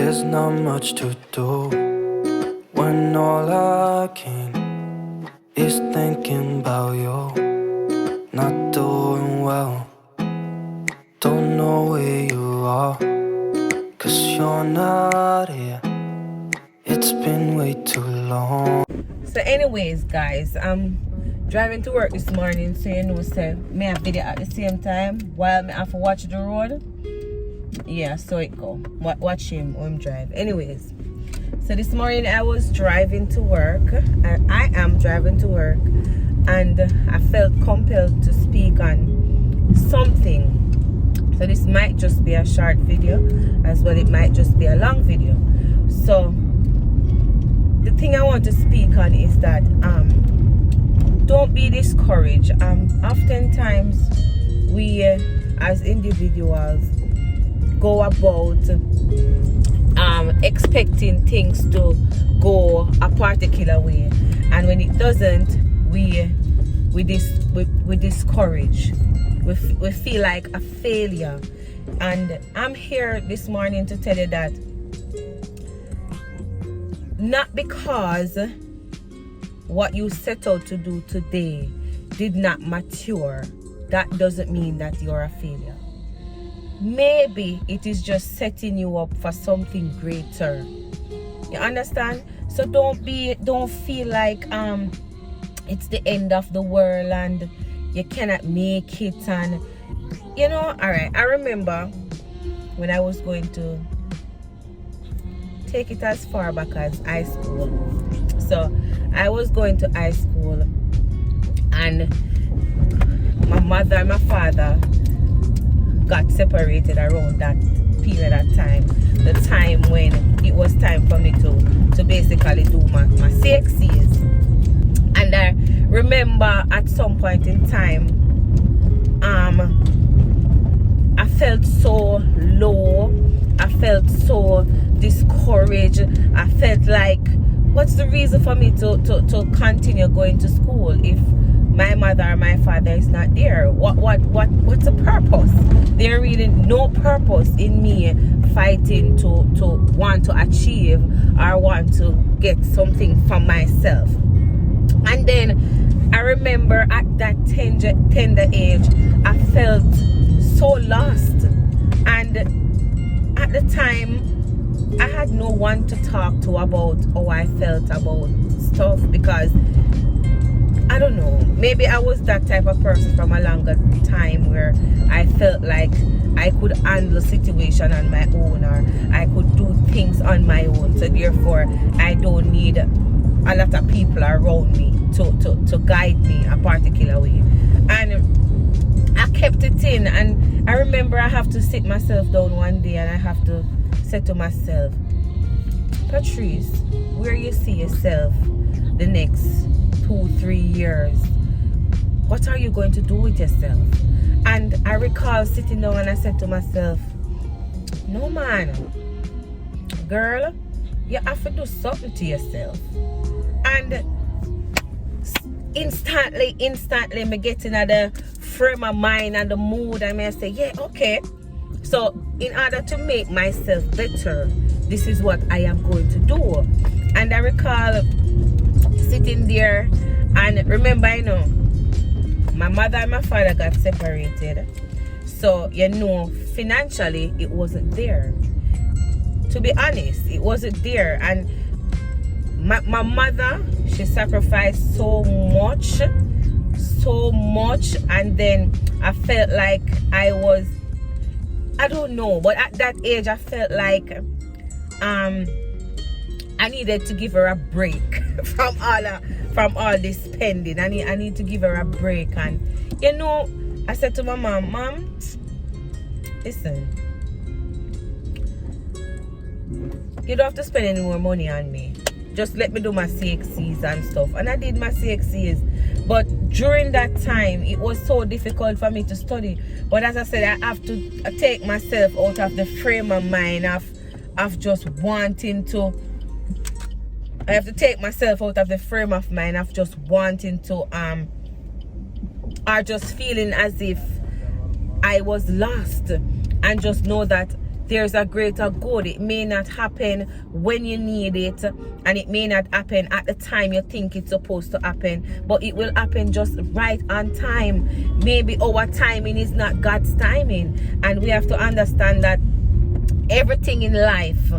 There's not much to do when all I can is thinking about you. Not doing well, don't know where you are, 'cause you're not here. It's been way too long. So anyways guys, I'm driving to work this morning, so you know, say me have video at the same time while me have to watch the road. Yeah, so it go. Watch him when drive. Anyways, so this morning I was driving to work. I am driving to work, and I felt compelled to speak on something. So this might just be a short video, as well it might just be a long video. So the thing I want to speak on is that don't be discouraged. Oftentimes we as individuals go about expecting things to go a particular way, and when it doesn't, we discourage. We feel like a failure. And I'm here this morning to tell you that not because what you set out to do today did not mature, that doesn't mean that you're a failure. Maybe it is just setting you up for something greater. You understand? So don't feel like it's the end of the world and you cannot make it. And you know, all right, I remember when I was going to take it as far back as high school. So I was going to high school, and my mother and my father got separated around that period of time. The time when it was time for me to basically do my CXCs. And I remember at some point in time, I felt so low. I felt so discouraged. I felt like, what's the reason for me to continue going to school if my mother or my father is not there? What's the purpose? There really no purpose in me fighting to want to achieve or want to get something for myself. And then I remember at that tender age, I felt so lost. And at the time, I had no one to talk to about how I felt about stuff, because I don't know, maybe I was that type of person from a longer time where I felt like I could handle situation on my own, or I could do things on my own. So therefore, I don't need a lot of people around me to guide me a particular way. And I kept it in, and I remember I have to sit myself down one day and I have to say to myself, Patrice, where you see yourself the next 2-3 years? What are you going to do with yourself? And I recall sitting down and I said to myself, no man, girl, you have to do something to yourself. And instantly me getting at the frame of mind and the mood, and I say, yeah, okay, so in order to make myself better, this is what I am going to do. And I recall sitting there, and remember, you know, my mother and my father got separated, so you know, financially it wasn't there. To be honest, it wasn't there. And my mother, she sacrificed so much, and then I felt like I don't know, but at that age I felt like I needed to give her a break from all this spending. I need to give her a break. And you know, I said to my mom, listen, you don't have to spend any more money on me. Just let me do my CXCs and stuff. And I did my CXCs. But during that time, it was so difficult for me to study. But as I said, I have to take myself out of the frame of mind of just wanting to. I have to take myself out of the frame of mind of just wanting to, or just feeling as if I was lost. And just know that there's a greater good. It may not happen when you need it, and it may not happen at the time you think it's supposed to happen, but it will happen just right on time. Maybe our timing is not God's timing, and we have to understand that everything in life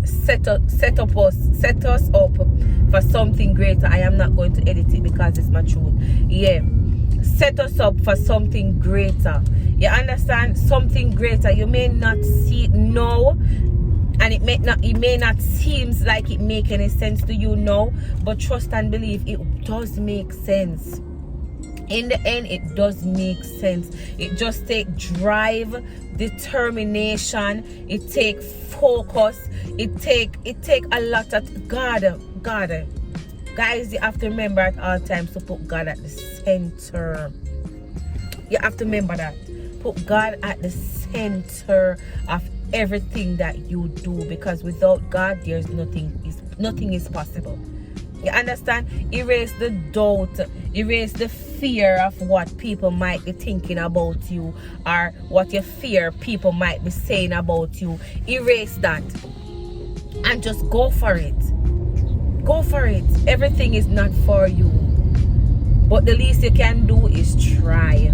set us up for something greater. I am not going to edit it because it's my truth. Yeah, set us up for something greater. You understand? Something greater. You may not see it now, and it may not seems like it make any sense to you now, but trust and believe it does make sense. In the end, it does make sense. It just take drive, determination, it take focus, it take a lot of God. Guys, you have to remember at all times to put God at the center. You have to remember that. Put God at the center of everything that you do, because without God, there's nothing is possible. You understand? Erase the doubt, erase the fear of what people might be thinking about you, or what you fear people might be saying about you. Erase that and just go for it. Go for it. Everything is not for you, but the least you can do is try.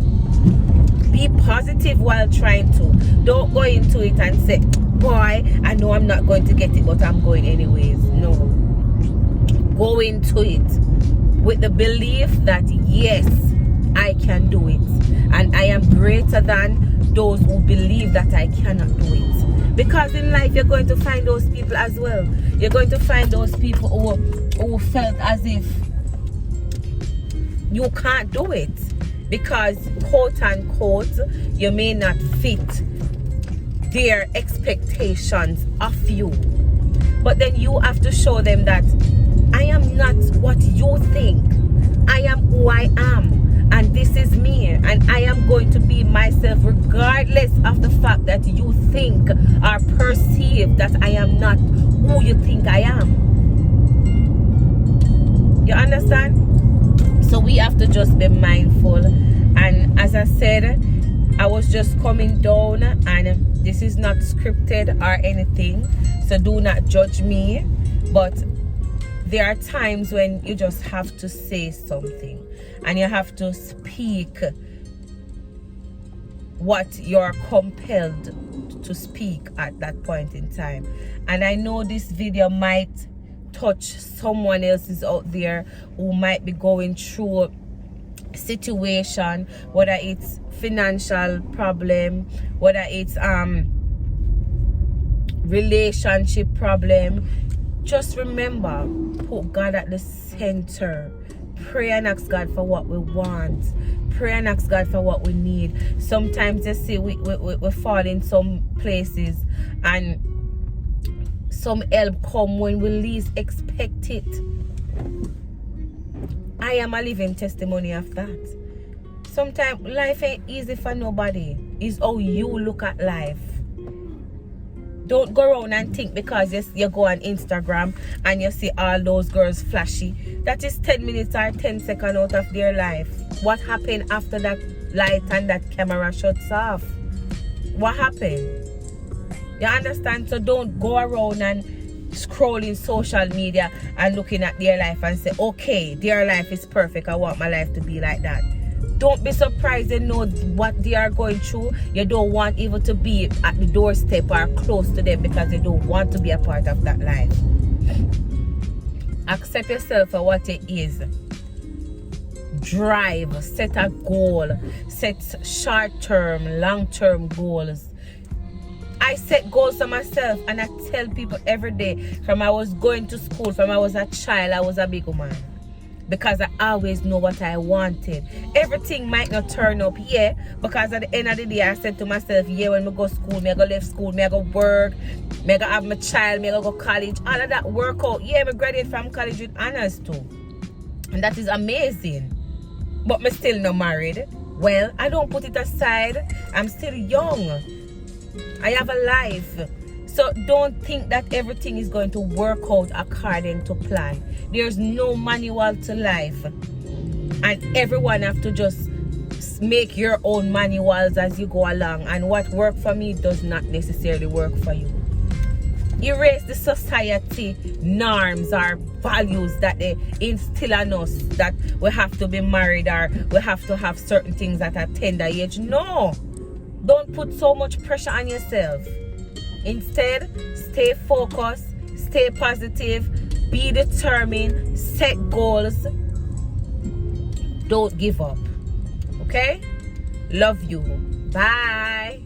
Be positive while trying to. Don't go into it and say, boy, I know I'm not going to get it, but I'm going anyways. No. Go into it with the belief that yes, I can do it, and I am greater than those who believe that I cannot do it. Because in life you're going to find those people as well. You're going to find those people who felt as if you can't do it because, quote unquote, you may not fit their expectations of you. But then you have to show them that I am not what you think. I am who I am, and this is me, and I am going to be myself regardless of the fact that you think or perceive that I am not who you think I am. You understand? So we have to just be mindful. And as I said, I was just coming down, and this is not scripted or anything, so do not judge me. But there are times when you just have to say something, and you have to speak what you're compelled to speak at that point in time. And I know this video might touch someone else's out there who might be going through a situation, whether it's financial problem, whether it's relationship problem. Just remember, put God at the center. Pray and ask God for what we want. Pray and ask God for what we need. Sometimes you see we fall in some places, and some help come when we least expect it. I am a living testimony of that. Sometimes life ain't easy for nobody. It's how you look at life. Don't go around and think because you go on Instagram and you see all those girls flashy, that is 10 minutes or 10 seconds out of their life. What happened after that light and that camera shuts off? What happened? You understand? So don't go around and scrolling social media and looking at their life and say, okay, their life is perfect, I want my life to be like that. Don't be surprised they know what they are going through. You don't want even to be at the doorstep or close to them because you don't want to be a part of that life. Accept yourself for what it is. Drive, set a goal, set short-term, long-term goals. I set goals for myself, and I tell people every day, from I was going to school, from I was a child, I was a big woman. Because I always know what I wanted. Everything might not turn up, yeah, because at the end of the day, I said to myself, yeah, when we go to school, me I go left school, me I go work, me I go have my child, me I go college, all of that work out. Yeah, me graduate from college with honors too. And that is amazing. But me still not married. Well, I don't put it aside. I'm still young. I have a life. So don't think that everything is going to work out according to plan. There's no manual to life. And everyone have to just make your own manuals as you go along, and what work for me does not necessarily work for you. Erase the society norms or values that they instill on us, that we have to be married or we have to have certain things at a tender age. No, don't put so much pressure on yourself. Instead, stay focused, stay positive, be determined, set goals. Don't give up. Okay? Love you. Bye.